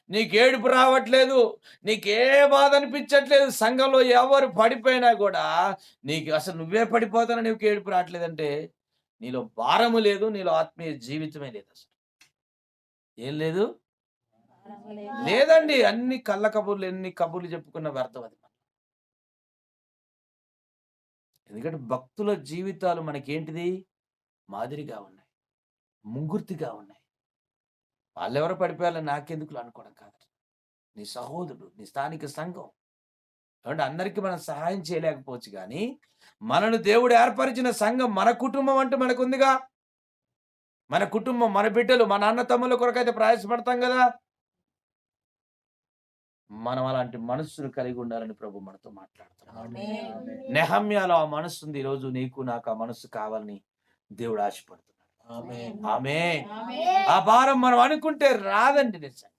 నీకు ఏడుపు రావట్లేదు, నీకే బాధ అనిపించట్లేదు, సంఘంలో ఎవరు పడిపోయినా కూడా నీకు అసలు నువ్వే పడిపోతానని నీకు ఏడుపు రావట్లేదంటే నీలో భారము లేదు, నీలో ఆత్మీయ జీవితమే లేదు. అసలు ఏం లేదు, లేదండి. అన్ని కళ్ళ కబుర్లు, ఎన్ని కబుర్లు చెప్పుకున్న వ్యర్థం అది. ఎందుకంటే భక్తుల జీవితాలు మనకేంటిది, మాదిరిగా ఉన్నాయి, ముంగుర్తిగా ఉన్నాయి. వాళ్ళెవరో పడిపోయాలని నాకెందుకులు అనుకోవడం కాదు. నీ సహోదరుడు, నీ స్థానిక సంఘం. కాబట్టి అందరికీ మనం సహాయం చేయలేకపోవచ్చు కానీ, మనను దేవుడు ఏర్పరిచిన సంఘం, మన కుటుంబం అంటూ మనకుందిగా. మన కుటుంబం, మన బిడ్డలు, మన అన్న తమ్ముల కొరకైతే ప్రయాసపడతాం కదా. మనం అలాంటి మనస్సును కలిగి ఉండాలని ప్రభు మనతో మాట్లాడుతున్నాడు. నెహమ్యాలో ఆ మనస్సు ఉంది. ఈరోజు నీకు నాకు ఆ మనస్సు కావాలని దేవుడు ఆశపడుతున్నాడు. ఆమేన్. ఆ భారం మనం అనుకుంటే రాదండి నిజంగా.